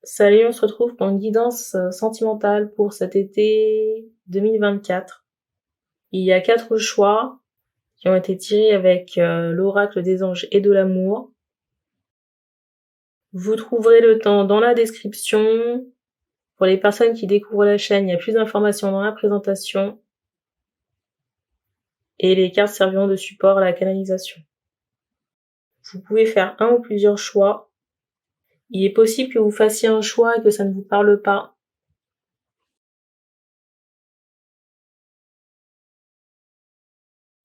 Salut, on se retrouve pour une guidance sentimentale pour cet été 2024. Il y a 4 choix qui ont été tirés avec l'oracle des anges et de l'amour. Vous trouverez le temps dans la description. Pour les personnes qui découvrent la chaîne, il y a plus d'informations dans la présentation. Et les cartes serviront de support à la canalisation. Vous pouvez faire un ou plusieurs choix. Il est possible que vous fassiez un choix et que ça ne vous parle pas.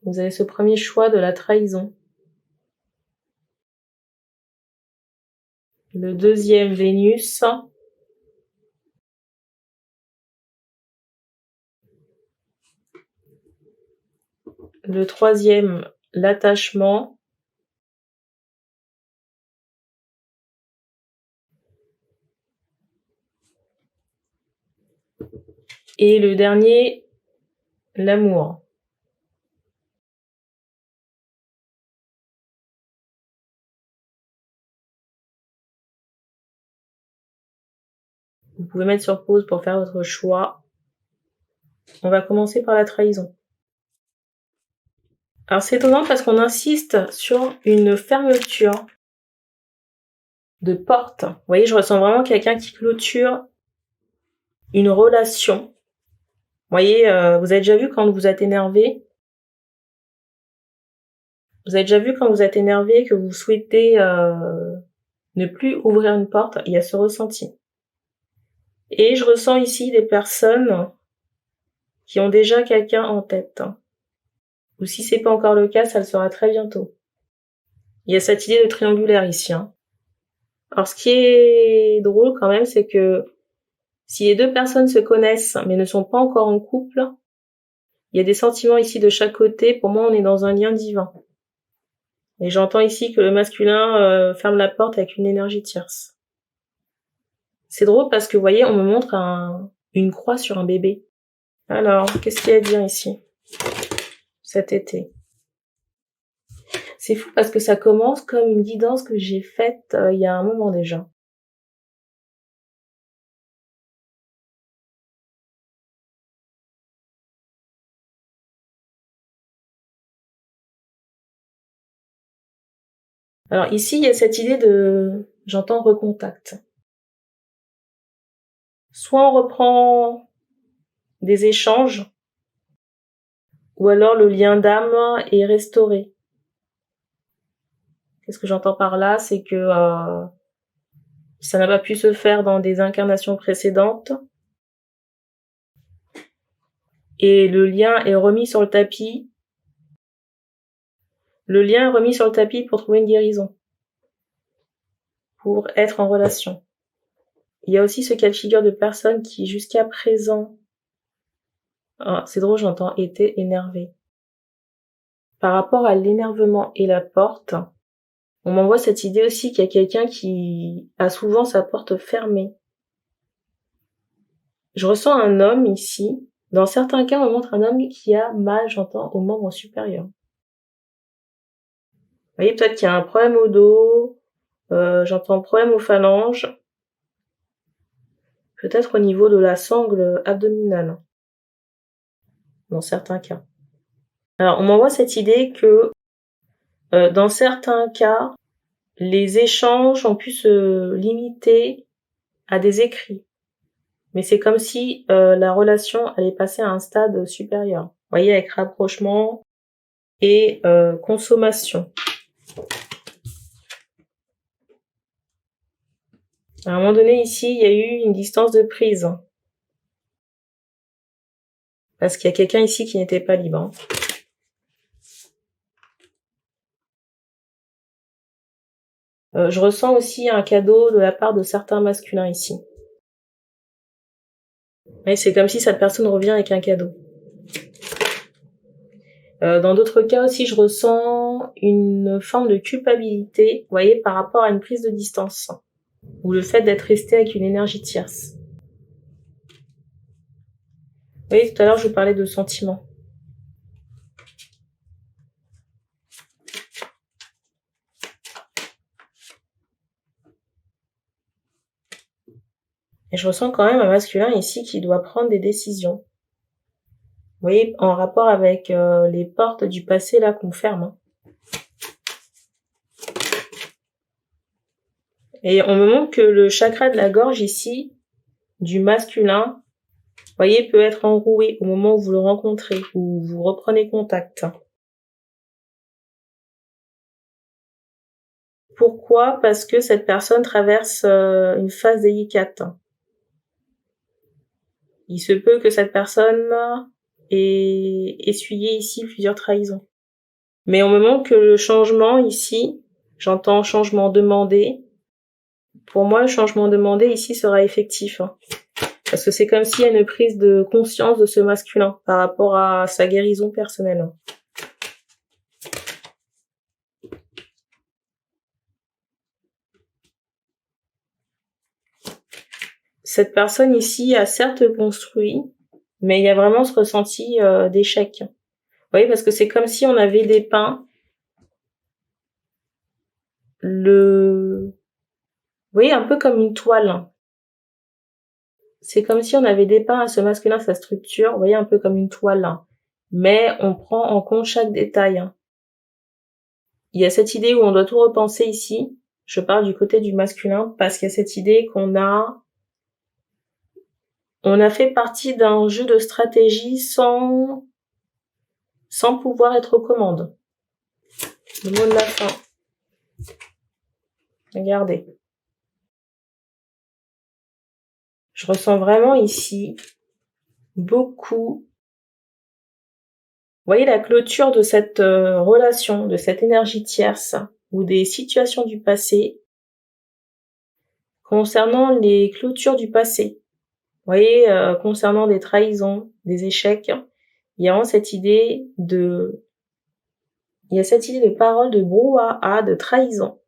Vous avez ce premier choix de la trahison. Le deuxième, Vénus. Le troisième, l'attachement. Et le dernier, l'amour. Vous pouvez mettre sur pause pour faire votre choix. On va commencer par la trahison. Alors c'est étonnant parce qu'on insiste sur une fermeture de porte. Vous voyez, je ressens vraiment quelqu'un qui clôture une relation. Vous voyez, vous avez déjà vu quand vous êtes énervé. Vous avez déjà vu quand vous êtes énervé que vous souhaitez ne plus ouvrir une porte. Il y a ce ressenti. Et je ressens ici des personnes qui ont déjà quelqu'un en tête. Ou si c'est pas encore le cas, ça le sera très bientôt. Il y a cette idée de triangulaire ici. Alors ce qui est drôle quand même, c'est que si les deux personnes se connaissent mais ne sont pas encore en couple, il y a des sentiments ici de chaque côté. Pour moi, on est dans un lien divin. Et j'entends ici que le masculin ferme la porte avec une énergie tierce. C'est drôle parce que vous voyez, on me montre une croix sur un bébé. Alors, qu'est-ce qu'il y a à dire ici cet été? C'est fou parce que ça commence comme une guidance que j'ai faite il y a un moment déjà. Alors ici, il y a cette idée j'entends recontact. Soit on reprend des échanges, ou alors le lien d'âme est restauré. Qu'est-ce que j'entends par là? C'est que ça n'a pas pu se faire dans des incarnations précédentes. Et le lien est remis sur le tapis. Le lien est remis sur le tapis pour trouver une guérison. Pour être en relation. Il y a aussi ce cas de figure de personnes qui, jusqu'à présent, c'est drôle, j'entends étaient énervées. Par rapport à l'énervement et la porte, on m'envoie cette idée aussi qu'il y a quelqu'un qui a souvent sa porte fermée. Je ressens un homme ici. Dans certains cas, on me montre un homme qui a mal, j'entends, aux membres supérieurs. Vous voyez, peut-être qu'il y a un problème au dos, j'entends problème aux phalanges, peut-être au niveau de la sangle abdominale, dans certains cas. Alors, on m'envoie cette idée que, dans certains cas, les échanges ont pu se limiter à des écrits. Mais c'est comme si la relation allait passer à un stade supérieur. Vous voyez, avec rapprochement et consommation. À un moment donné, ici, il y a eu une distance de prise. Parce qu'il y a quelqu'un ici qui n'était pas libre. Je ressens aussi un cadeau de la part de certains masculins ici. Mais c'est comme si cette personne revient avec un cadeau. Dans d'autres cas aussi, je ressens une forme de culpabilité, vous voyez, par rapport à une prise de distance. Ou le fait d'être resté avec une énergie tierce. Vous voyez, tout à l'heure, je vous parlais de sentiments. Et je ressens quand même un masculin ici qui doit prendre des décisions. Vous voyez, en rapport avec les portes du passé là qu'on ferme. Hein. Et on me montre que le chakra de la gorge ici, du masculin, vous voyez, peut être enroué au moment où vous le rencontrez, où vous reprenez contact. Pourquoi? Parce que cette personne traverse une phase délicate. Il se peut que cette personne ait essuyé ici plusieurs trahisons. Mais on me montre que le changement ici, j'entends changement demandé. Pour moi, le changement demandé ici sera effectif. Hein. Parce que c'est comme s'il y a une prise de conscience de ce masculin par rapport à sa guérison personnelle. Hein. Cette personne ici a certes construit, mais il y a vraiment ce ressenti d'échec. Vous voyez, parce que c'est comme si on avait dépeint vous voyez, un peu comme une toile. C'est comme si on avait dépeint à ce masculin sa structure, vous voyez, un peu comme une toile. Mais on prend en compte chaque détail. Il y a cette idée où on doit tout repenser ici. Je parle du côté du masculin parce qu'il y a cette idée qu'on a fait partie d'un jeu de stratégie sans pouvoir être aux commandes. Le mot de la fin. Regardez. Je ressens vraiment ici beaucoup. Vous voyez la clôture de cette relation, de cette énergie tierce ou des situations du passé concernant les clôtures du passé. Vous voyez, concernant des trahisons, des échecs, il y a vraiment cette idée de parole de brouhaha, de trahison,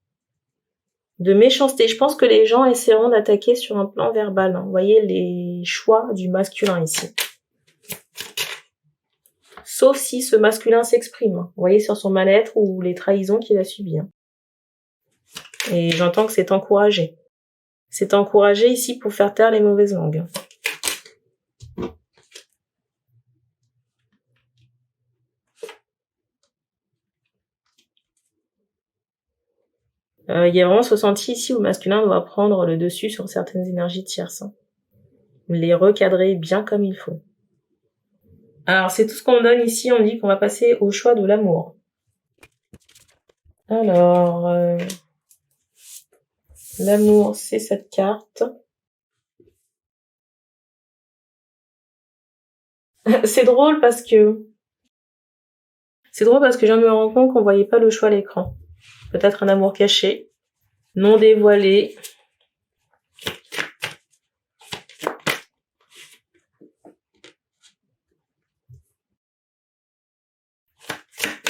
de méchanceté. Je pense que les gens essaieront d'attaquer sur un plan verbal. Hein. Vous voyez les choix du masculin ici. Sauf si ce masculin s'exprime. Vous voyez, sur son mal-être ou les trahisons qu'il a subies. Hein. Et j'entends que c'est encouragé. C'est encouragé ici pour faire taire les mauvaises langues. Il y a vraiment ce ressenti ici où le masculin doit prendre le dessus sur certaines énergies tierces. Hein. Les recadrer bien comme il faut. Alors, c'est tout ce qu'on donne ici. On dit qu'on va passer au choix de l'amour. Alors, l'amour, c'est cette carte. C'est drôle parce que je viens de me rendre compte qu'on voyait pas le choix à l'écran. Peut-être un amour caché, non dévoilé.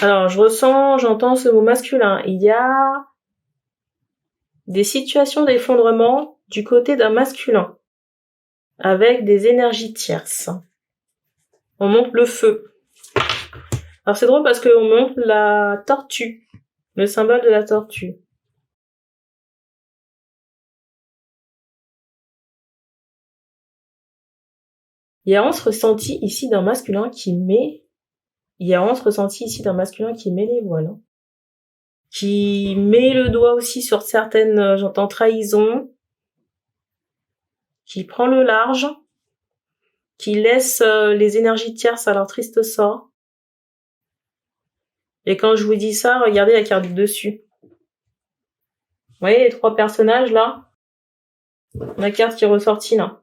Alors, j'entends ce mot masculin. Il y a des situations d'effondrement du côté d'un masculin, avec des énergies tierces. On montre le feu. Alors c'est drôle parce qu'on montre la tortue, le symbole de la tortue. Il y a ce ressenti ici d'un masculin qui met les voiles. Hein. Qui met le doigt aussi sur certaines, j'entends, trahisons. Qui prend le large. Qui laisse les énergies tierces à leur triste sort. Et quand je vous dis ça, regardez la carte du dessus. Vous voyez les trois personnages là? La carte qui est ressortie là.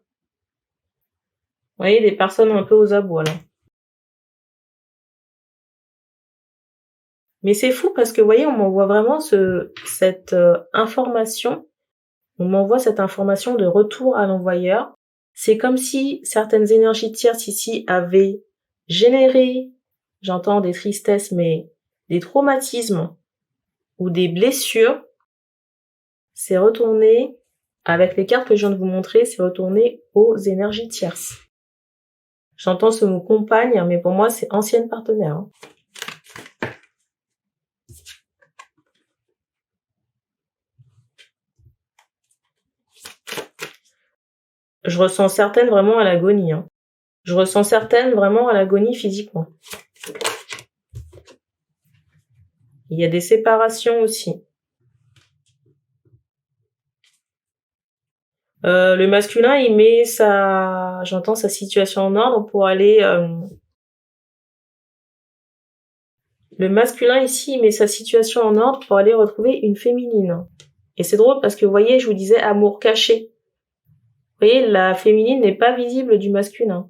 Vous voyez, des personnes un peu aux abois là. Mais c'est fou parce que, vous voyez, on m'envoie vraiment cette information. On m'envoie cette information de retour à l'envoyeur. C'est comme si certaines énergies tierces ici avaient généré, j'entends des tristesses, mais des traumatismes ou des blessures. C'est retourné, avec les cartes que je viens de vous montrer, c'est retourné aux énergies tierces. J'entends ce mot compagne, mais pour moi, c'est ancienne partenaire. Hein. Je ressens certaines vraiment à l'agonie. Hein. Je ressens certaines vraiment à l'agonie physiquement. Il y a des séparations aussi. Le masculin, il met sa situation en ordre pour aller... Le masculin ici, il met sa situation en ordre pour aller retrouver une féminine. Et c'est drôle parce que, vous voyez, je vous disais amour caché. Vous voyez, la féminine n'est pas visible du masculin.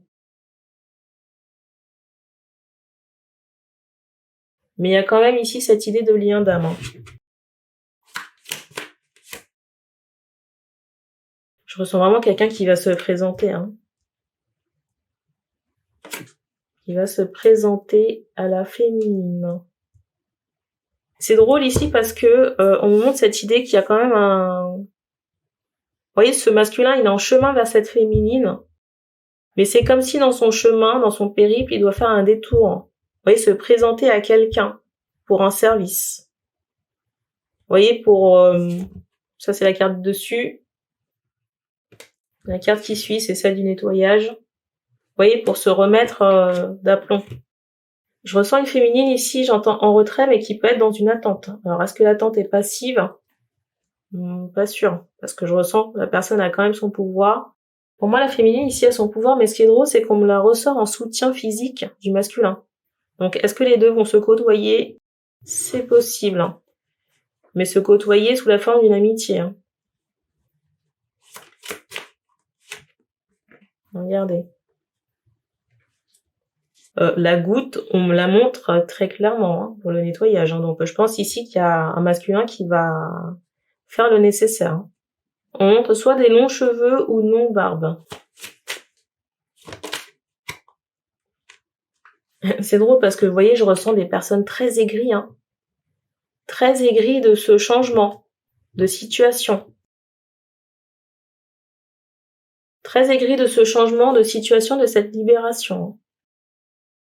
Mais il y a quand même ici cette idée de lien d'âme. Hein. Je ressens vraiment quelqu'un qui va se présenter. Hein. Qui va se présenter à la féminine. C'est drôle ici parce que on me montre cette idée qu'il y a quand même un... Vous voyez, ce masculin, il est en chemin vers cette féminine. Mais c'est comme si dans son chemin, dans son périple, il doit faire un détour. Vous voyez, se présenter à quelqu'un pour un service. Vous voyez, pour... ça, c'est la carte dessus. La carte qui suit, c'est celle du nettoyage. Vous voyez, pour se remettre d'aplomb. Je ressens une féminine ici, j'entends en retrait, mais qui peut être dans une attente. Alors, est-ce que l'attente est passive ? Pas sûr, parce que je ressens que la personne a quand même son pouvoir. Pour moi, la féminine ici a son pouvoir, mais ce qui est drôle, c'est qu'on me la ressort en soutien physique du masculin. Donc, est-ce que les deux vont se côtoyer ? C'est possible. Hein. Mais se côtoyer sous la forme d'une amitié. Hein. Regardez. La goutte, on me la montre très clairement hein, pour le nettoyage. Hein. Donc, je pense ici qu'il y a un masculin qui va faire le nécessaire. Hein. On montre soit des longs cheveux ou non barbe. C'est drôle parce que, vous voyez, je ressens des personnes très aigries. Hein. Très aigries de ce changement de situation. Très aigries de ce changement de situation, de cette libération.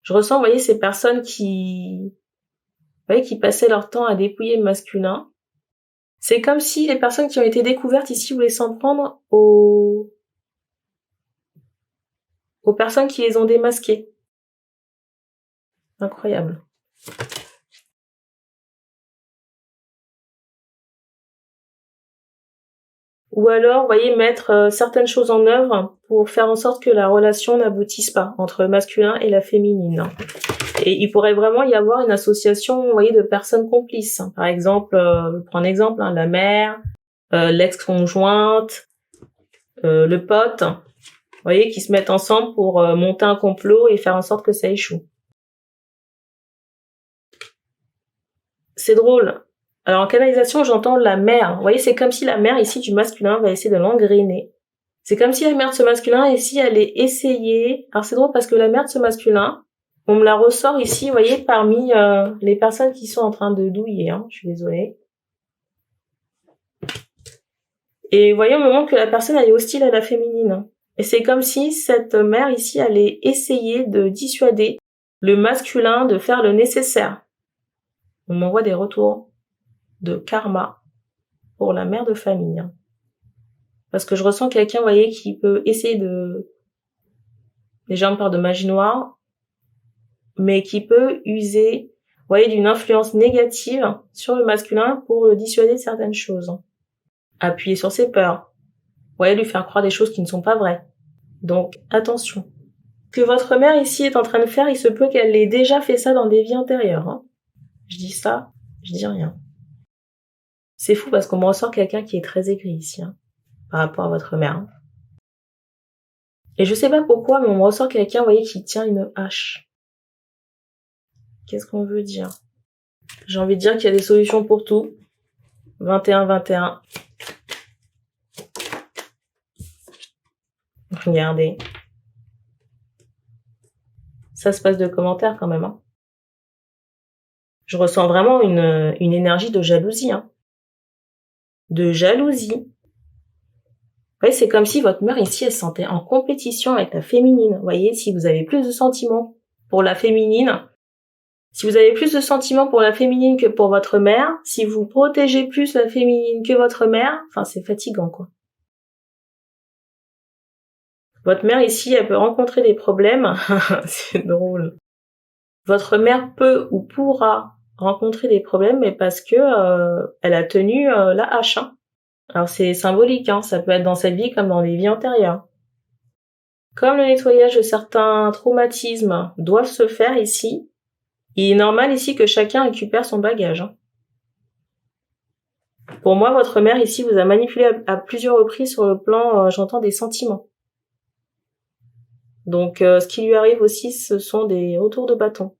Je ressens, vous voyez, ces personnes qui passaient leur temps à dépouiller le masculin. C'est comme si les personnes qui ont été découvertes ici voulaient s'en prendre aux personnes qui les ont démasquées. Incroyable. Ou alors, vous voyez, mettre certaines choses en œuvre pour faire en sorte que la relation n'aboutisse pas entre le masculin et la féminine. Et il pourrait vraiment y avoir une association, vous voyez, de personnes complices. Par exemple, je prends un exemple, hein, la mère, l'ex-conjointe, le pote, vous voyez, qui se mettent ensemble pour monter un complot et faire en sorte que ça échoue. C'est drôle. Alors en canalisation, j'entends la mère. Vous voyez, c'est comme si la mère ici du masculin va essayer de l'engrainer. C'est comme si la mère de ce masculin ici allait essayer. Alors c'est drôle parce que la mère de ce masculin, on me la ressort ici, vous voyez, parmi les personnes qui sont en train de douiller. Hein. Je suis désolée. Et vous voyez, on me montre que la personne elle est hostile à la féminine. Et c'est comme si cette mère ici allait essayer de dissuader le masculin de faire le nécessaire. On m'envoie des retours de karma pour la mère de famille. Hein. Parce que je ressens quelqu'un, vous voyez, qui peut essayer de... Déjà, on parle de magie noire, mais qui peut user, vous voyez, d'une influence négative sur le masculin pour le dissuader de certaines choses. Appuyer sur ses peurs. Vous voyez, lui faire croire des choses qui ne sont pas vraies. Donc, attention. Ce que votre mère ici est en train de faire, il se peut qu'elle ait déjà fait ça dans des vies antérieures. Hein. Je dis ça, je dis rien. C'est fou parce qu'on me ressort quelqu'un qui est très aigri ici, hein, par rapport à votre mère. Hein. Et je sais pas pourquoi, mais on me ressort quelqu'un, vous voyez, qui tient une hache. Qu'est-ce qu'on veut dire ? J'ai envie de dire qu'il y a des solutions pour tout. 21-21. Regardez. Ça se passe de commentaires quand même. Hein. Je ressens vraiment une énergie de jalousie. Hein. De jalousie. Vous voyez, c'est comme si votre mère ici, elle se sentait en compétition avec la féminine. Vous voyez, si vous avez plus de sentiments pour la féminine, si vous avez plus de sentiments pour la féminine que pour votre mère, si vous protégez plus la féminine que votre mère, enfin, c'est fatigant, quoi. Votre mère ici, elle peut rencontrer des problèmes. C'est drôle. Votre mère peut ou pourra rencontrer des problèmes, mais parce que elle a tenu la hache. Hein. Alors c'est symbolique, hein, ça peut être dans cette vie comme dans les vies antérieures. Comme le nettoyage de certains traumatismes doivent se faire ici, il est normal ici que chacun récupère son bagage. Hein. Pour moi, votre mère ici vous a manipulé à plusieurs reprises sur le plan, j'entends, des sentiments. Donc ce qui lui arrive aussi, ce sont des retours de bâton.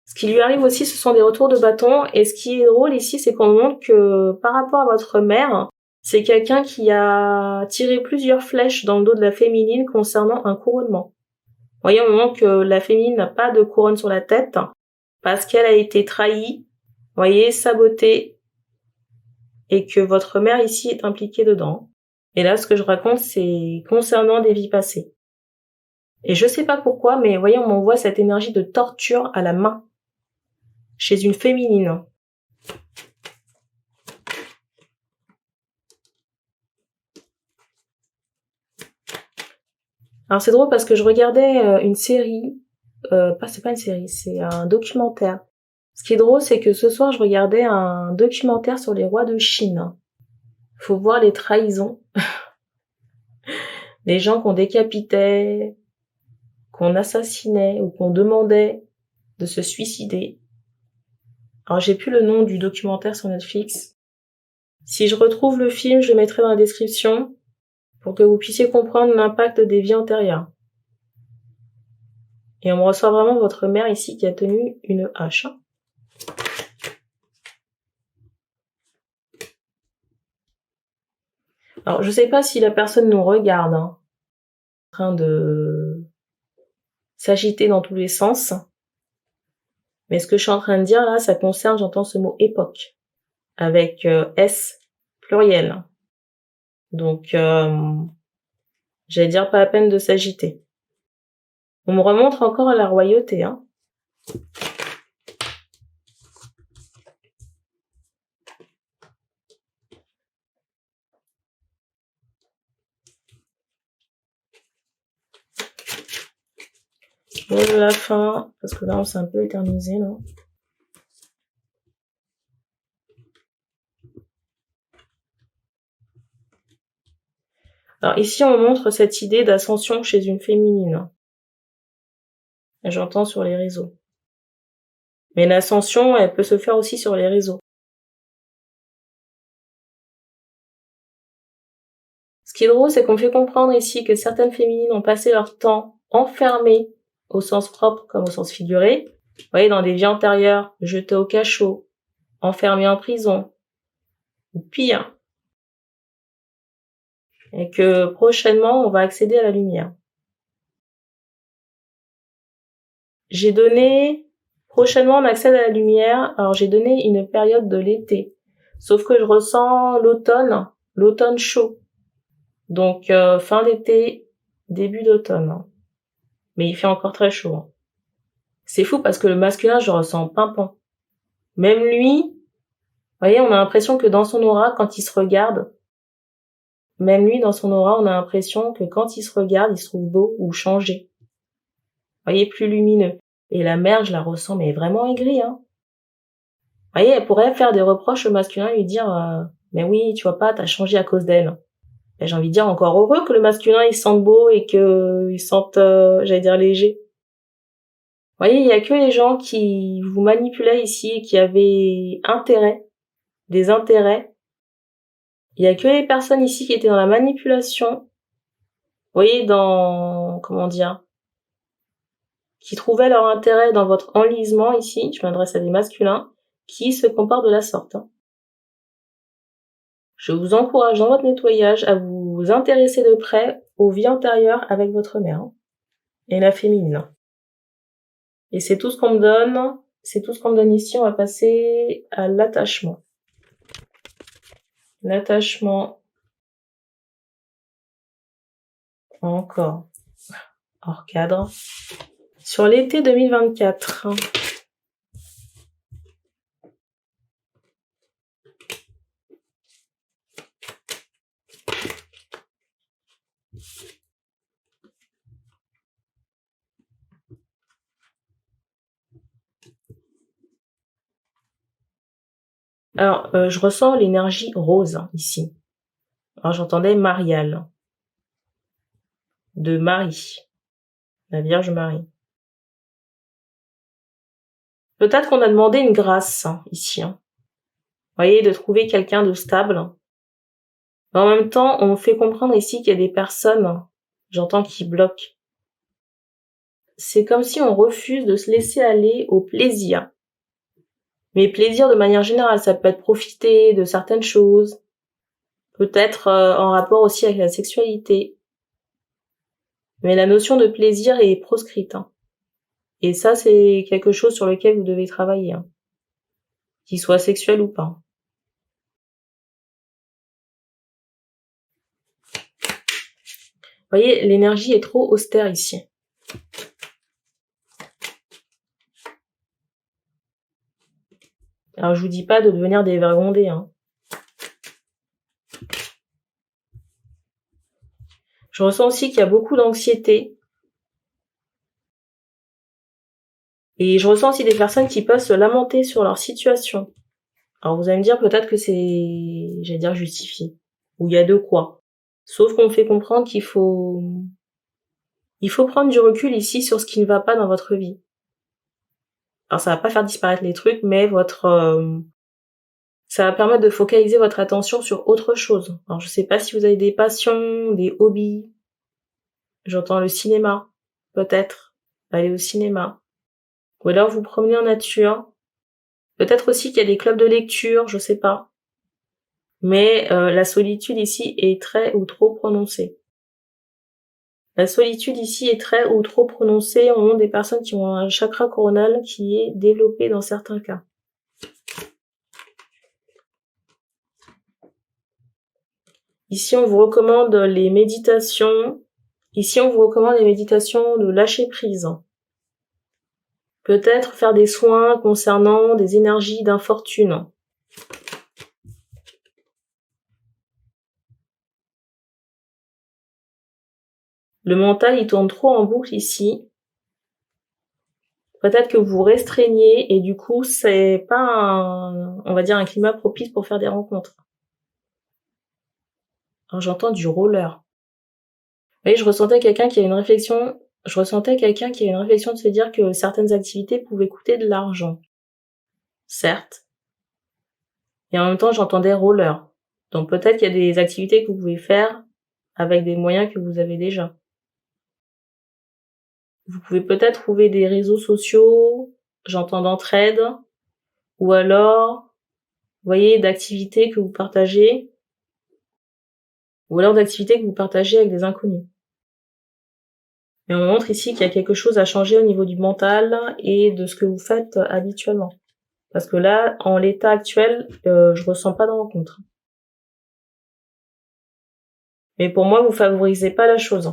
Ce qui lui arrive aussi, ce sont des retours de bâton. Et ce qui est drôle ici, c'est qu'on montre que par rapport à votre mère, c'est quelqu'un qui a tiré plusieurs flèches dans le dos de la féminine concernant un couronnement. Vous voyez, on montre que la féminine n'a pas de couronne sur la tête parce qu'elle a été trahie, vous voyez, sabotée, et que votre mère ici est impliquée dedans. Et là, ce que je raconte, c'est concernant des vies passées. Et je sais pas pourquoi, mais voyez, on m'envoie cette énergie de torture à la main chez une féminine. Alors c'est drôle parce que je regardais une série, c'est pas une série, c'est un documentaire. Ce qui est drôle, c'est que ce soir, je regardais un documentaire sur les rois de Chine. Faut voir les trahisons. Les gens qu'on décapitait, qu'on assassinait ou qu'on demandait de se suicider. Alors j'ai plus le nom du documentaire sur Netflix. Si je retrouve le film, je le mettrai dans la description pour que vous puissiez comprendre l'impact des vies antérieures. Et on me reçoit vraiment votre mère ici qui a tenu une hache. Alors je sais pas si la personne nous regarde, en train de s'agiter dans tous les sens. Mais ce que je suis en train de dire là, ça concerne, j'entends ce mot époque, avec S pluriel. Donc, j'allais dire pas la peine de s'agiter. On me remontre encore la royauté, hein. Mot de la fin, parce que là on s'est un peu éternisé là. Alors ici on montre cette idée d'ascension chez une féminine. J'entends sur les réseaux. Mais l'ascension, elle peut se faire aussi sur les réseaux. Ce qui est drôle, c'est qu'on fait comprendre ici que certaines féminines ont passé leur temps enfermées, au sens propre comme au sens figuré. Vous voyez, dans des vies antérieures, jetées au cachot, enfermées en prison, ou pire. Et que prochainement, on va accéder à la lumière. J'ai donné, prochainement on accède à la lumière, alors j'ai donné une période de l'été. Sauf que je ressens l'automne chaud. Donc fin d'été, début d'automne. Mais il fait encore très chaud. C'est fou parce que le masculin, je ressens pimpant. Même lui, vous voyez, on a l'impression que dans son aura, quand il se regarde, même lui, dans son aura, on a l'impression que quand il se regarde, il se trouve beau ou changé. Vous voyez, plus lumineux. Et la mère, je la ressens, mais vraiment aigrie, hein. Vous voyez, elle pourrait faire des reproches au masculin, lui dire, mais oui, tu vois pas, t'as changé à cause d'elle. Et j'ai envie de dire, encore heureux que le masculin, il sente beau et que il sente, j'allais dire, léger. Vous voyez, il y a que les gens qui vous manipulaient ici et qui avaient des intérêts. Il y a que les personnes ici qui étaient dans la manipulation. Vous voyez, comment dire, qui trouvaient leur intérêt dans votre enlisement ici. Je m'adresse à des masculins qui se comportent de la sorte. Hein. Je vous encourage dans votre nettoyage à vous intéresser de près aux vies antérieures avec votre mère hein, et la féminine. Et c'est tout ce qu'on me donne. C'est tout ce qu'on me donne ici. On va passer à l'attachement. L'attachement. Encore. Hors cadre. Sur l'été 2024. Alors, je ressens l'énergie rose ici. Alors j'entendais Mariale, de Marie, la Vierge Marie. Peut-être qu'on a demandé une grâce ici. Vous voyez, de trouver quelqu'un de stable. Mais en même temps, on fait comprendre ici qu'il y a des personnes, j'entends, qui bloquent. C'est comme si on refuse de se laisser aller au plaisir. Mais plaisir de manière générale, ça peut être profiter de certaines choses, peut-être en rapport aussi avec la sexualité. Mais la notion de plaisir est proscrite. Et ça, c'est quelque chose sur lequel vous devez travailler, qu'il soit sexuel ou pas. Vous voyez, l'énergie est trop austère ici. Alors je vous dis pas de devenir dévergondé, Je ressens aussi qu'il y a beaucoup d'anxiété. Et je ressens aussi des personnes qui peuvent se lamenter sur leur situation. Alors vous allez me dire peut-être que c'est, j'allais dire, justifié. Ou il y a de quoi. Sauf qu'on me fait comprendre qu'il faut prendre du recul ici sur ce qui ne va pas dans votre vie. Alors ça va pas faire disparaître les trucs, mais ça va permettre de focaliser votre attention sur autre chose. Alors je sais pas si vous avez des passions, des hobbies. J'entends le cinéma, peut-être. Aller au cinéma. Ou alors vous promener en nature. Peut-être aussi qu'il y a des clubs de lecture, je sais pas. Mais la solitude ici est très ou trop prononcée. La solitude ici est très ou trop prononcée au nom des personnes qui ont un chakra coronal qui est développé dans certains cas. Ici, on vous recommande les méditations. Ici, on vous recommande les méditations de lâcher prise. Peut-être faire des soins concernant des énergies d'infortune. Le mental, il tourne trop en boucle ici. Peut-être que vous vous restreignez et du coup, c'est pas on va dire un climat propice pour faire des rencontres. Alors j'entends du roller. Vous voyez, je ressentais quelqu'un qui a une réflexion de se dire que certaines activités pouvaient coûter de l'argent. Certes. Et en même temps, j'entendais roller. Donc peut-être qu'il y a des activités que vous pouvez faire avec des moyens que vous avez déjà. Vous pouvez peut-être trouver des réseaux sociaux, j'entends d'entraide, ou alors, vous voyez, d'activités que vous partagez, ou alors d'activités que vous partagez avec des inconnus. Et on montre ici qu'il y a quelque chose à changer au niveau du mental et de ce que vous faites habituellement. Parce que là, en l'état actuel, je ressens pas de rencontre. Mais pour moi, vous favorisez pas la chose.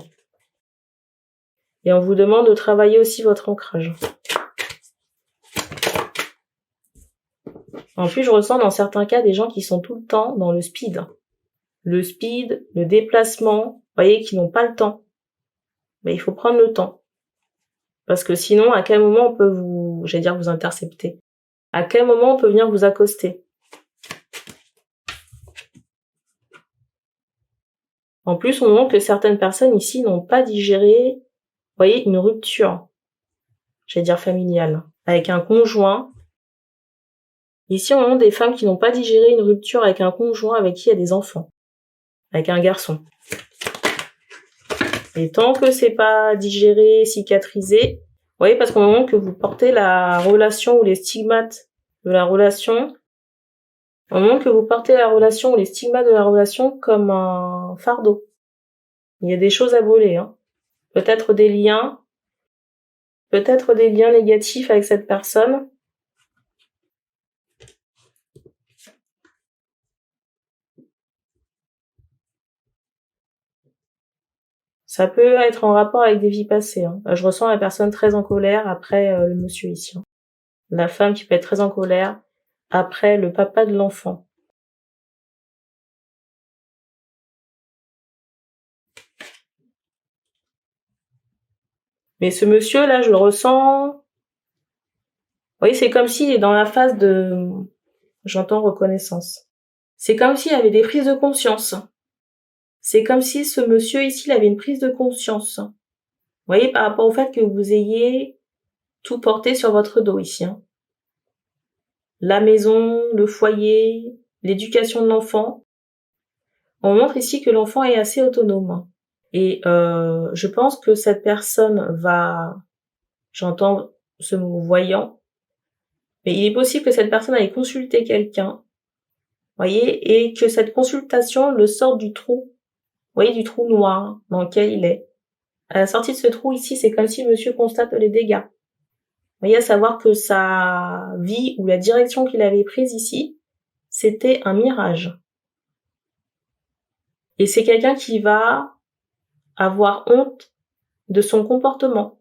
Et on vous demande de travailler aussi votre ancrage. En plus, je ressens dans certains cas des gens qui sont tout le temps dans le speed. Le speed, le déplacement, vous voyez, qui n'ont pas le temps. Mais il faut prendre le temps. Parce que sinon, à quel moment on peut vous intercepter? À quel moment on peut venir vous accoster? En plus, on montre que certaines personnes ici n'ont pas digéré, vous voyez, une rupture, familiale, avec un conjoint. Ici, on montre des femmes qui n'ont pas digéré une rupture avec un conjoint avec qui il y a des enfants, avec un garçon. Et tant que c'est pas digéré, cicatrisé, vous voyez, parce qu'au moment que vous portez la relation ou les stigmates de la relation, au moment que vous portez la relation ou les stigmates de la relation comme un fardeau, il y a des choses à brûler, Peut-être des liens négatifs avec cette personne. Ça peut être en rapport avec des vies passées. Je ressens la personne très en colère après le monsieur ici. La femme qui peut être très en colère après le papa de l'enfant. Mais ce monsieur là, je le ressens. Oui, c'est comme s'il est dans la phase de J'entends reconnaissance. C'est comme s'il avait des prises de conscience. C'est comme si ce monsieur ici, il avait une prise de conscience. Vous voyez, par rapport au fait que vous ayez tout porté sur votre dos ici. La maison, le foyer, l'éducation de l'enfant. On montre ici que l'enfant est assez autonome. Et je pense que cette personne va, j'entends ce mot voyant, mais il est possible que cette personne aille consulter quelqu'un, voyez, et que cette consultation le sorte du trou, voyez, du trou noir dans lequel il est. À la sortie de ce trou ici, c'est comme si monsieur constate les dégâts. Vous voyez, à savoir que sa vie ou la direction qu'il avait prise ici, c'était un mirage. Et c'est quelqu'un qui va avoir honte de son comportement,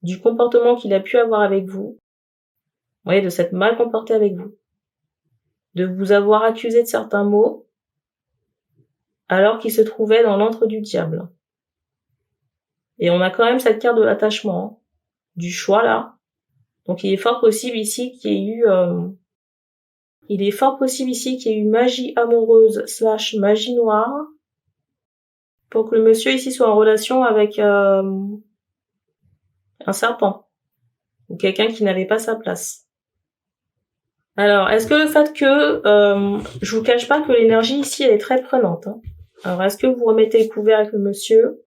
du comportement qu'il a pu avoir avec vous, voyez, de s'être mal comporté avec vous, de vous avoir accusé de certains mots, alors qu'il se trouvait dans l'antre du diable. Et on a quand même cette carte de l'attachement, du choix là. Donc il est fort possible ici qu'il y ait eu, magie amoureuse / magie noire, pour que le monsieur ici soit en relation avec un serpent, ou quelqu'un qui n'avait pas sa place. Alors, est-ce que le fait que, je vous cache pas que l'énergie ici, elle est très prenante. Alors, est-ce que vous remettez le couvert avec le monsieur?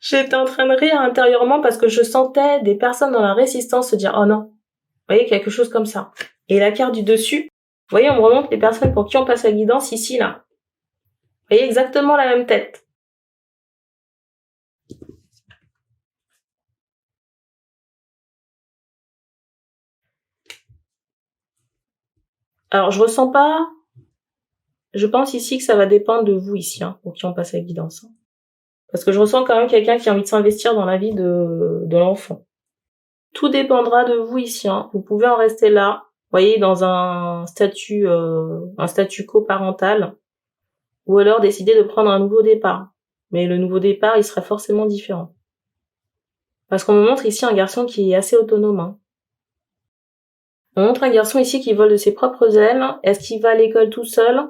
J'étais en train de rire intérieurement parce que je sentais des personnes dans la résistance se dire « Oh non !» Vous voyez, quelque chose comme ça. Et la carte du dessus, vous voyez, on me remonte les personnes pour qui on passe la guidance ici, là. Vous voyez, exactement la même tête. Alors, je ressens pas... Je pense ici que ça va dépendre de vous ici, pour qui on passe la guidance. Parce que je ressens quand même quelqu'un qui a envie de s'investir dans la vie de l'enfant. Tout dépendra de vous ici. Vous pouvez en rester là, voyez, dans un statu coparental, ou alors décider de prendre un nouveau départ. Mais le nouveau départ, il sera forcément différent. Parce qu'on me montre ici un garçon qui est assez autonome. On montre un garçon ici qui vole de ses propres ailes. Est-ce qu'il va à l'école tout seul?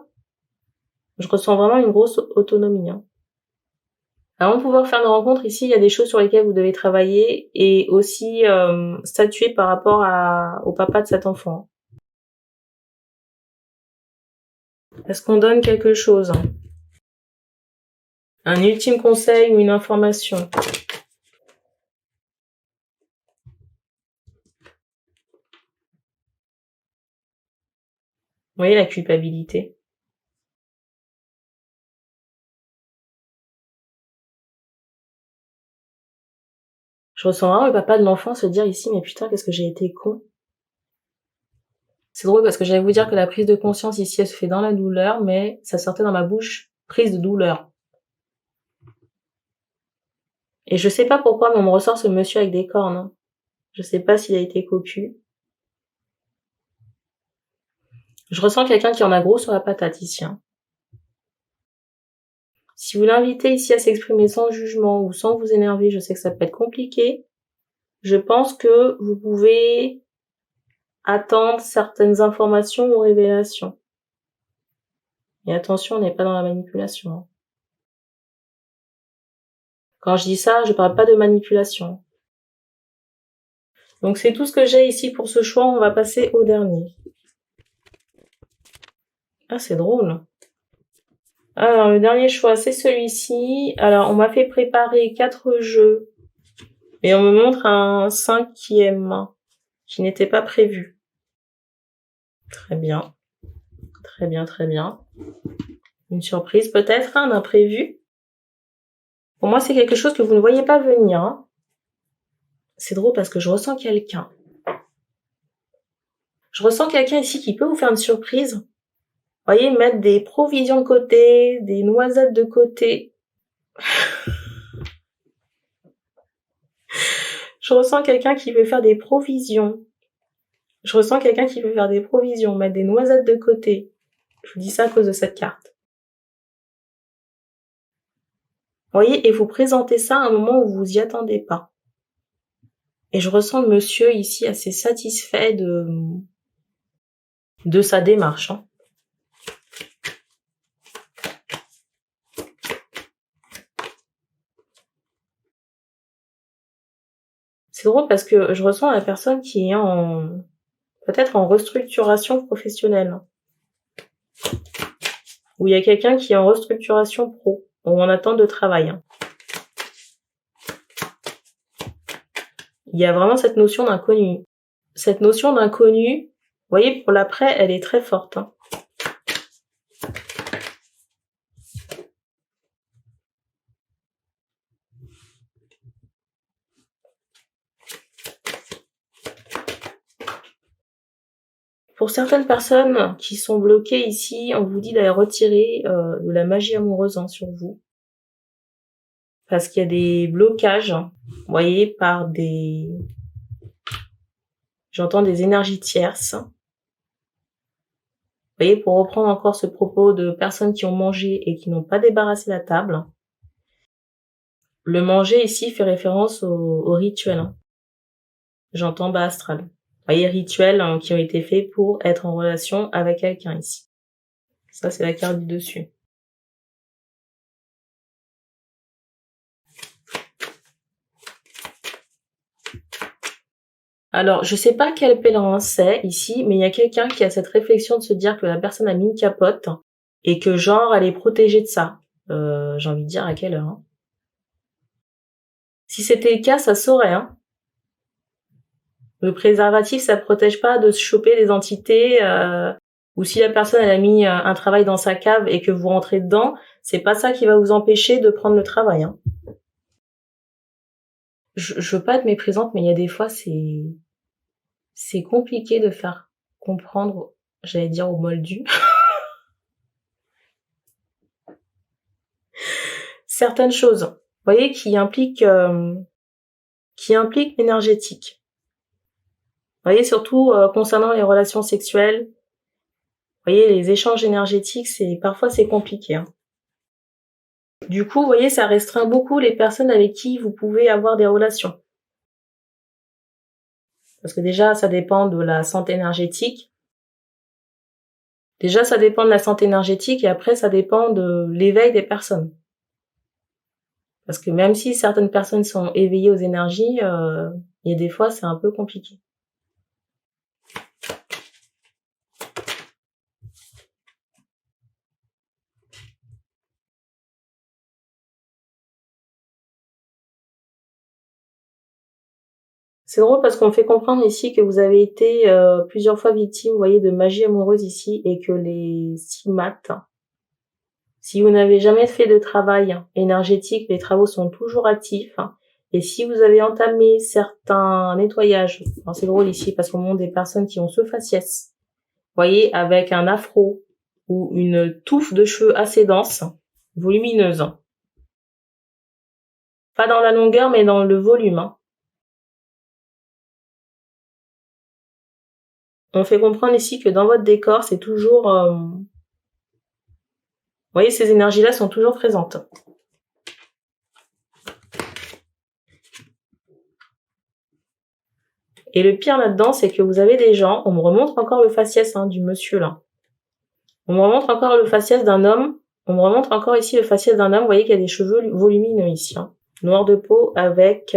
Je ressens vraiment une grosse autonomie. Avant de pouvoir faire une rencontre ici, il y a des choses sur lesquelles vous devez travailler et aussi statuer par rapport au papa de cet enfant. Est-ce qu'on donne quelque chose? Un ultime conseil ou une information? Vous voyez la culpabilité? Je ressens vraiment le papa de l'enfant se dire ici, mais putain, qu'est-ce que j'ai été con. C'est drôle parce que j'allais vous dire que la prise de conscience ici, elle se fait dans la douleur, mais ça sortait dans ma bouche, prise de douleur. Et je sais pas pourquoi, mais on me ressort ce monsieur avec des cornes. Je sais pas s'il a été cocu. Je ressens quelqu'un qui en a gros sur la patate ici. Si vous l'invitez ici à s'exprimer sans jugement ou sans vous énerver, je sais que ça peut être compliqué. Je pense que vous pouvez attendre certaines informations ou révélations. Et attention, on n'est pas dans la manipulation. Quand je dis ça, je parle pas de manipulation. Donc c'est tout ce que j'ai ici pour ce choix, on va passer au dernier. Ah, c'est drôle. Alors, le dernier choix, c'est celui-ci. Alors, on m'a fait préparer 4 jeux. Et on me montre un 5e qui n'était pas prévu. Très bien. Très bien, très bien. Une surprise peut-être, un imprévu. Pour moi, c'est quelque chose que vous ne voyez pas venir. C'est drôle parce que je ressens quelqu'un. Je ressens quelqu'un ici qui peut vous faire une surprise. Vous voyez, mettre des provisions de côté, des noisettes de côté. Je ressens quelqu'un qui veut faire des provisions. Je ressens quelqu'un qui veut faire des provisions, mettre des noisettes de côté. Je vous dis ça à cause de cette carte. voyez, et vous présentez ça à un moment où vous y attendez pas. Et je ressens le monsieur ici assez satisfait de sa démarche. Hein. C'est drôle parce que je ressens la personne qui est peut-être en restructuration professionnelle. Ou il y a quelqu'un qui est en restructuration pro, ou en attente de travail. Hein. Il y a vraiment cette notion d'inconnu. Cette notion d'inconnu, vous voyez, pour l'après, elle est très forte. Hein. Pour certaines personnes qui sont bloquées ici, on vous dit d'aller retirer de la magie amoureuse sur vous. Parce qu'il y a des blocages, vous voyez, par j'entends des énergies tierces. Vous voyez, pour reprendre encore ce propos de personnes qui ont mangé et qui n'ont pas débarrassé la table. Le manger ici fait référence au rituel. Hein. J'entends bas astral. Vous voyez, rituels qui ont été faits pour être en relation avec quelqu'un ici. Ça, c'est la carte du dessus. Alors, je sais pas quel pèlerin c'est ici, mais il y a quelqu'un qui a cette réflexion de se dire que la personne a mis une capote et que genre elle est protégée de ça. J'ai envie de dire à quelle heure. Hein. Si c'était le cas, ça saurait. Hein. Le préservatif, ça protège pas de se choper des entités. Ou si la personne elle a mis un travail dans sa cave et que vous rentrez dedans, c'est pas ça qui va vous empêcher de prendre le travail. Hein. Je veux pas être méprisante, mais il y a des fois c'est compliqué de faire comprendre, j'allais dire au moldu, certaines choses, vous voyez, qui impliquent l'énergétique. Vous voyez, surtout concernant les relations sexuelles, vous voyez, les échanges énergétiques, parfois c'est compliqué. Hein. Du coup, vous voyez, ça restreint beaucoup les personnes avec qui vous pouvez avoir des relations. Parce que déjà, ça dépend de la santé énergétique. Déjà, ça dépend de la santé énergétique et après, ça dépend de l'éveil des personnes. Parce que même si certaines personnes sont éveillées aux énergies, il y a des fois, c'est un peu compliqué. C'est drôle parce qu'on fait comprendre ici que vous avez été plusieurs fois victime, vous voyez, de magie amoureuse ici et que les stigmates, si vous n'avez jamais fait de travail énergétique, les travaux sont toujours actifs. Et si vous avez entamé certains nettoyages, c'est drôle ici parce qu'on montre des personnes qui ont ce faciès, vous voyez, avec un afro ou une touffe de cheveux assez dense, volumineuse. Pas dans la longueur, mais dans le volume. Hein. On fait comprendre ici que dans votre décor, c'est toujours... vous voyez, ces énergies-là sont toujours présentes. Et le pire là-dedans, c'est que vous avez des gens, on me remontre encore le faciès du monsieur là. On me remontre encore le faciès d'un homme. On me remontre encore ici le faciès d'un homme. Vous voyez qu'il y a des cheveux volumineux ici. Hein. Noir de peau avec...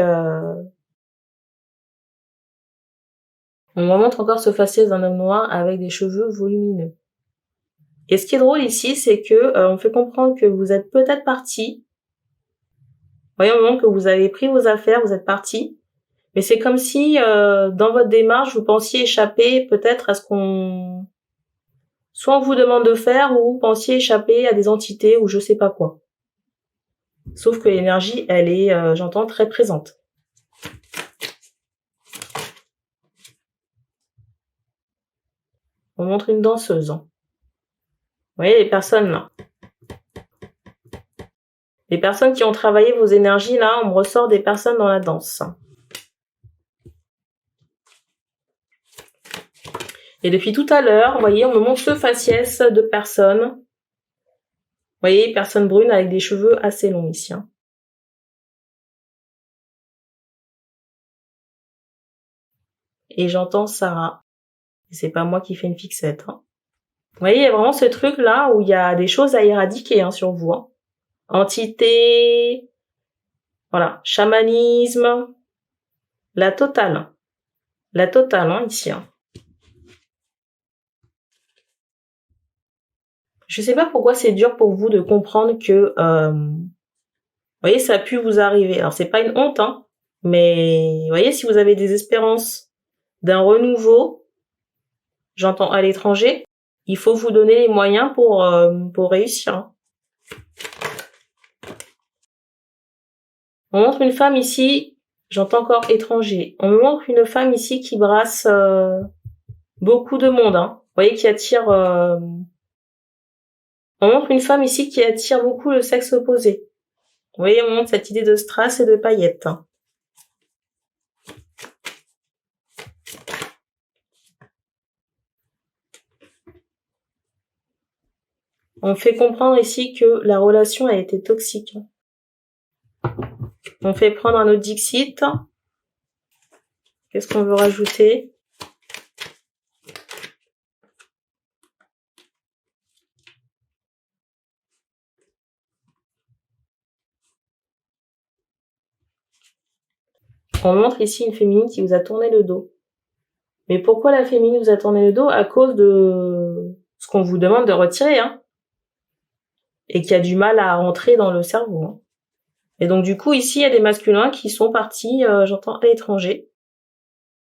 On me remontre encore ce faciès d'un homme noir avec des cheveux volumineux. Et ce qui est drôle ici, c'est que on fait comprendre que vous êtes peut-être parti. Vous voyez, au moment que vous avez pris vos affaires, vous êtes parti. Mais c'est comme si, dans votre démarche, vous pensiez échapper peut-être à ce qu'on... Soit on vous demande de faire, ou vous pensiez échapper à des entités ou je sais pas quoi. Sauf que l'énergie, elle est, j'entends, très présente. On montre une danseuse. Hein. Vous voyez les personnes là. Les personnes qui ont travaillé vos énergies là, on me ressort des personnes dans la danse. Et depuis tout à l'heure, vous voyez, on me montre ce faciès de personnes. Vous voyez, personne brune avec des cheveux assez longs ici. Hein. et j'entends Sarah. Et c'est pas moi qui fais une fixette. Hein. Vous voyez, il y a vraiment ce truc-là où il y a des choses à éradiquer sur vous. Hein. Entité, voilà, chamanisme, la totale. La totale, ici. Je sais pas pourquoi c'est dur pour vous de comprendre que, vous voyez, ça a pu vous arriver. Alors, c'est pas une honte, mais, vous voyez, si vous avez des espérances d'un renouveau, j'entends à l'étranger, il faut vous donner les moyens pour réussir. Hein. On montre une femme ici, j'entends encore étranger. On me montre une femme ici qui brasse beaucoup de monde. Hein. Vous voyez, qui attire... On montre une femme ici qui attire beaucoup le sexe opposé. Vous voyez, on montre cette idée de strass et de paillettes. Hein. On fait comprendre ici que la relation a été toxique. On fait prendre un autre Dixit. Qu'est-ce qu'on veut rajouter? On montre ici une féminine qui vous a tourné le dos. Mais pourquoi la féminine vous a tourné le dos? À cause de ce qu'on vous demande de retirer, et qui a du mal à rentrer dans le cerveau. Hein. Et donc du coup, ici, il y a des masculins qui sont partis, j'entends, à l'étranger.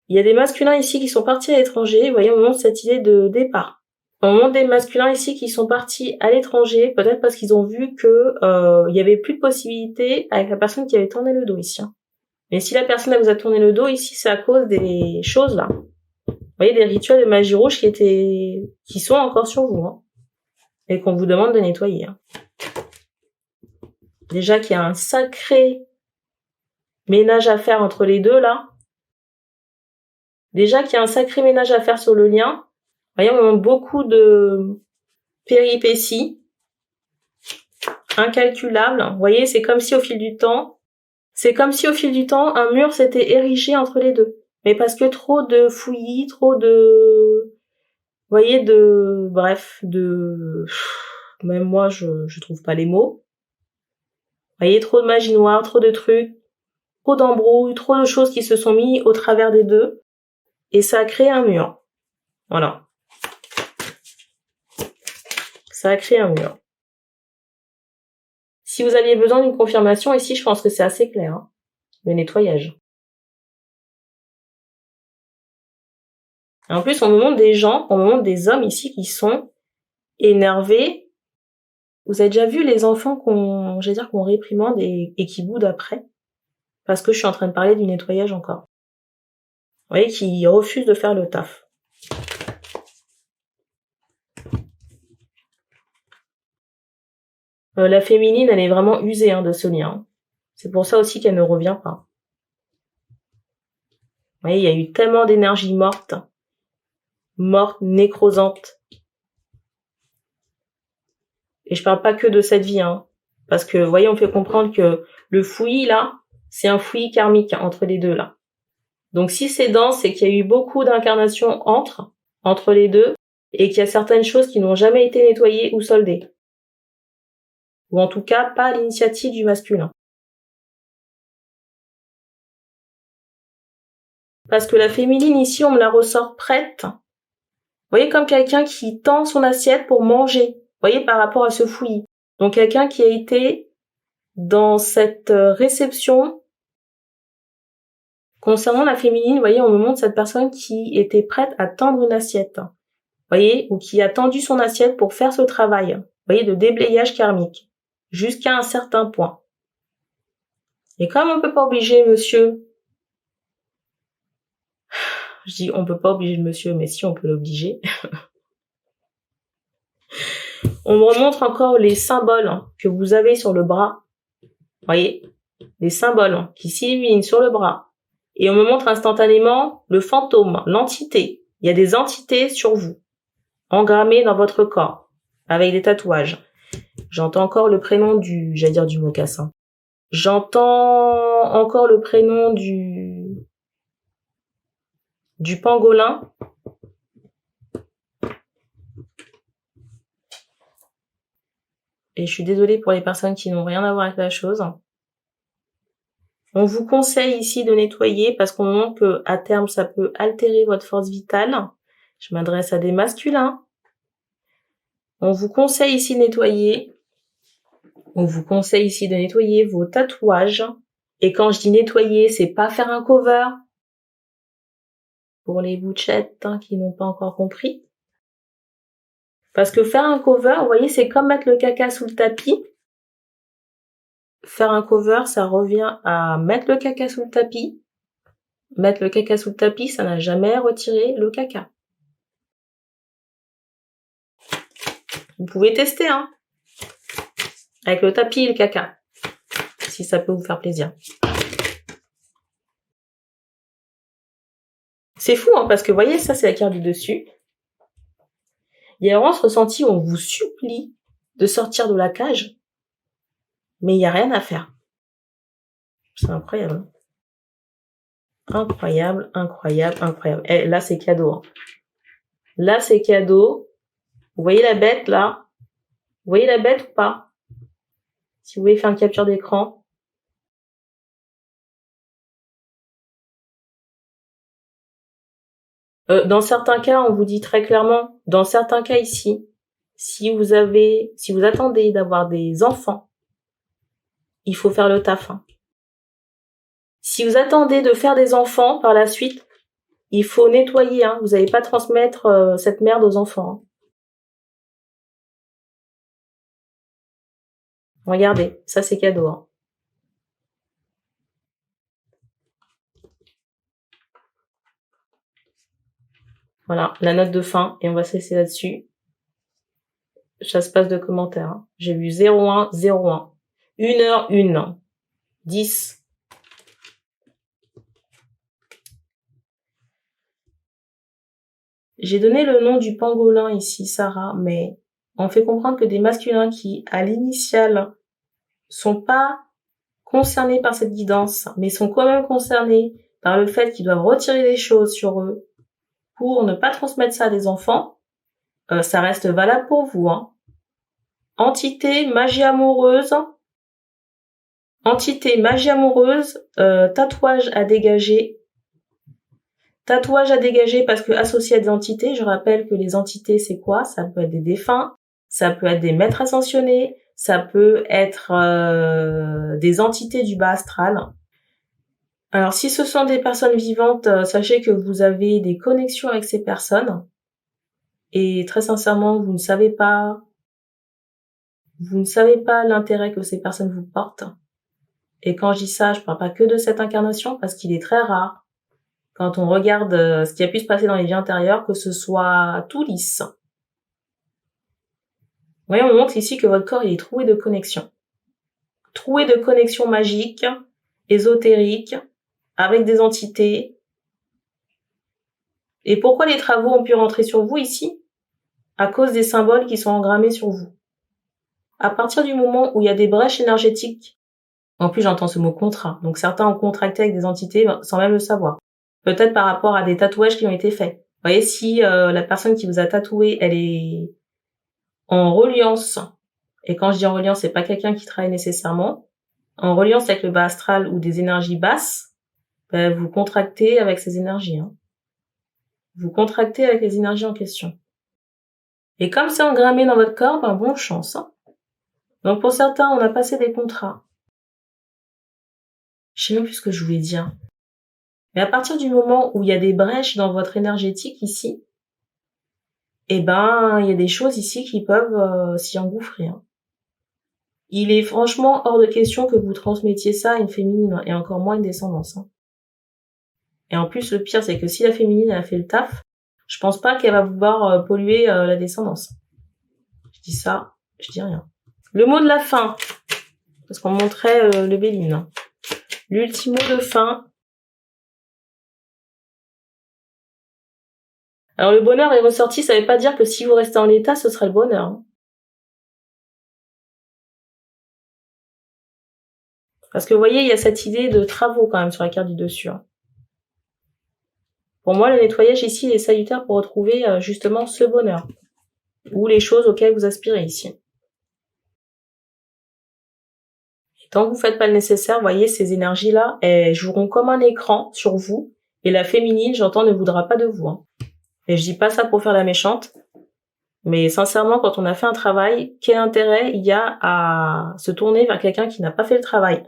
Il y a des masculins ici qui sont partis à l'étranger. Vous voyez, on montre cette idée de départ. On montre des masculins ici qui sont partis à l'étranger, peut-être parce qu'ils ont vu que il y avait plus de possibilités avec la personne qui avait tourné le dos ici. Hein. Mais si la personne elle vous a tourné le dos ici, c'est à cause des choses là. Vous voyez, des rituels de magie rouge qui sont encore sur vous, et qu'on vous demande de nettoyer. Hein. Déjà qu'il y a un sacré ménage à faire entre les deux là. Déjà qu'il y a un sacré ménage à faire sur le lien. Vous voyez, on a beaucoup de péripéties incalculables. Vous voyez, c'est comme si au fil du temps, un mur s'était érigé entre les deux. Mais parce que trop de fouillis, trop de, vous voyez, même moi, je trouve pas les mots. Vous voyez, trop de magie noire, trop de trucs, trop d'embrouilles, trop de choses qui se sont mis au travers des deux. Et ça a créé un mur. Voilà. Ça a créé un mur. Si vous aviez besoin d'une confirmation, ici, je pense que c'est assez clair. Le nettoyage. Et en plus, on me montre des hommes ici qui sont énervés. Vous avez déjà vu les enfants qu'on réprimande et qui boudent après? Parce que je suis en train de parler du nettoyage encore. Vous voyez, qui refusent de faire le taf. La féminine, elle est vraiment usée de ce lien. C'est pour ça aussi qu'elle ne revient pas. Vous voyez, il y a eu tellement d'énergie morte, nécrosante. Et je parle pas que de cette vie, parce que, vous voyez, on fait comprendre que le fouillis, là, c'est un fouillis karmique entre les deux, là. Donc, si c'est dense, c'est qu'il y a eu beaucoup d'incarnations entre les deux, et qu'il y a certaines choses qui n'ont jamais été nettoyées ou soldées. Ou en tout cas, pas à l'initiative du masculin. Parce que la féminine, ici, on me la ressort prête. Vous voyez, comme quelqu'un qui tend son assiette pour manger. Vous voyez, par rapport à ce fouillis. Donc, quelqu'un qui a été dans cette réception. Concernant la féminine, vous voyez, on me montre cette personne qui était prête à tendre une assiette. Vous voyez, ou qui a tendu son assiette pour faire ce travail. Vous voyez, de déblayage karmique. Jusqu'à un certain point. Et comme on peut pas obliger monsieur, je dis on peut pas obliger le monsieur, mais si on peut l'obliger. On me remontre encore les symboles que vous avez sur le bras. Vous voyez, les symboles qui s'illuminent sur le bras. Et on me montre instantanément le fantôme, l'entité. Il y a des entités sur vous, engrammées dans votre corps, avec des tatouages. J'entends encore le prénom du mocassin. J'entends encore le prénom du pangolin. Et je suis désolée pour les personnes qui n'ont rien à voir avec la chose. On vous conseille ici de nettoyer parce qu'on montre que à terme, ça peut altérer votre force vitale. Je m'adresse à des masculins. On vous conseille ici de nettoyer. On vous conseille ici de nettoyer vos tatouages. Et quand je dis nettoyer, c'est pas faire un cover. Pour les bouchettes qui n'ont pas encore compris. Parce que faire un cover, vous voyez, c'est comme mettre le caca sous le tapis. Faire un cover, ça revient à mettre le caca sous le tapis. Mettre le caca sous le tapis, ça n'a jamais retiré le caca. Vous pouvez tester, avec le tapis et le caca, si ça peut vous faire plaisir. C'est fou, parce que vous voyez, ça c'est la carte du dessus. Il y a vraiment ce ressenti où on vous supplie de sortir de la cage, mais il n'y a rien à faire. C'est incroyable. Incroyable, incroyable, incroyable. Et là, c'est cadeau. Là, c'est cadeau. Vous voyez la bête, là? Vous voyez la bête ou pas? Si vous voulez faire une capture d'écran. Dans certains cas, on vous dit très clairement, dans certains cas ici, si vous attendez d'avoir des enfants, il faut faire le taf. Si vous attendez de faire des enfants par la suite, il faut nettoyer. Vous n'allez pas transmettre cette merde aux enfants. Regardez, ça c'est cadeau. Voilà, la note de fin, et on va se laisser là-dessus. Ça se passe de commentaires. J'ai vu 01, 01. 1h, 1. 10. J'ai donné le nom du pangolin ici, Sarah, mais on fait comprendre que des masculins qui, à l'initiale, sont pas concernés par cette guidance, mais sont quand même concernés par le fait qu'ils doivent retirer des choses sur eux pour ne pas transmettre ça à des enfants, ça reste valable pour vous. Entité, magie amoureuse, tatouage à dégager. Tatouage à dégager parce que associé à des entités, je rappelle que les entités, c'est quoi? Ça peut être des défunts, ça peut être des maîtres ascensionnés, ça peut être des entités du bas astral. Alors, si ce sont des personnes vivantes, sachez que vous avez des connexions avec ces personnes. Et très sincèrement, vous ne savez pas l'intérêt que ces personnes vous portent. Et quand je dis ça, je parle pas que de cette incarnation parce qu'il est très rare, quand on regarde ce qui a pu se passer dans les vies antérieures, que ce soit tout lisse. Vous voyez, on montre ici que votre corps il est troué de connexions. Troué de connexions magiques, ésotériques, avec des entités. Et pourquoi les travaux ont pu rentrer sur vous ici? À cause des symboles qui sont engrammés sur vous. À partir du moment où il y a des brèches énergétiques, en plus j'entends ce mot contrat, donc certains ont contracté avec des entités sans même le savoir. Peut-être par rapport à des tatouages qui ont été faits. Vous voyez, si la personne qui vous a tatoué, elle est en reliance, et quand je dis en reliance, c'est pas quelqu'un qui travaille nécessairement, en reliance avec le bas astral ou des énergies basses, vous contractez avec ces énergies. Vous contractez avec les énergies en question. Et comme c'est engrammé dans votre corps, bonne chance. Donc pour certains, on a passé des contrats. Je sais même plus ce que je voulais dire. Mais à partir du moment où il y a des brèches dans votre énergétique ici, il y a des choses ici qui peuvent s'y engouffrer. Il est franchement hors de question que vous transmettiez ça à une féminine, et encore moins une descendance. Et en plus, le pire, c'est que si la féminine elle a fait le taf, je pense pas qu'elle va vouloir polluer la descendance. Je dis ça, je dis rien. Le mot de la fin, parce qu'on montrait le Béline. L'ultime mot de fin. Alors le bonheur est ressorti, ça veut pas dire que si vous restez en l'état, ce sera le bonheur. Parce que vous voyez, il y a cette idée de travaux quand même sur la carte du dessus. Pour moi, le nettoyage ici est salutaire pour retrouver justement ce bonheur. Ou les choses auxquelles vous aspirez ici. Et tant que vous faites pas le nécessaire, vous voyez, ces énergies-là, elles joueront comme un écran sur vous. Et la féminine, j'entends, ne voudra pas de vous. Hein. Et je dis pas ça pour faire la méchante. Mais sincèrement, quand on a fait un travail, quel intérêt il y a à se tourner vers quelqu'un qui n'a pas fait le travail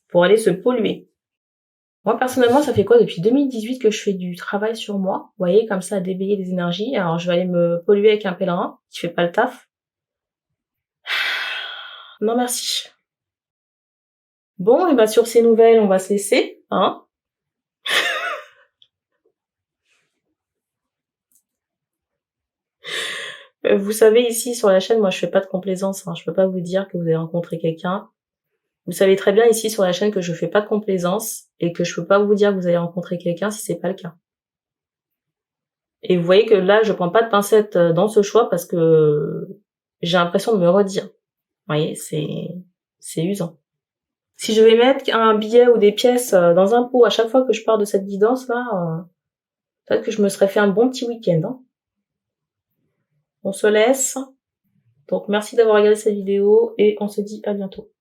pour aller se polluer? Moi, personnellement, ça fait quoi depuis 2018 que je fais du travail sur moi? Vous voyez, comme ça, à débayer des énergies. Alors, je vais aller me polluer avec un pèlerin qui fait pas le taf. Non, merci. Bon, et bah sur ces nouvelles, on va se laisser, hein. Vous savez, ici, sur la chaîne, moi, je fais pas de complaisance, hein. Je peux pas vous dire que vous avez rencontré quelqu'un. Vous savez très bien, ici, sur la chaîne, que je fais pas de complaisance et que je peux pas vous dire que vous avez rencontré quelqu'un si c'est pas le cas. Et vous voyez que là, je prends pas de pincettes dans ce choix parce que j'ai l'impression de me redire. Vous voyez, c'est usant. Si je vais mettre un billet ou des pièces dans un pot à chaque fois que je pars de cette guidance-là, peut-être que je me serais fait un bon petit week-end, hein. On se laisse. Donc merci d'avoir regardé cette vidéo et on se dit à bientôt.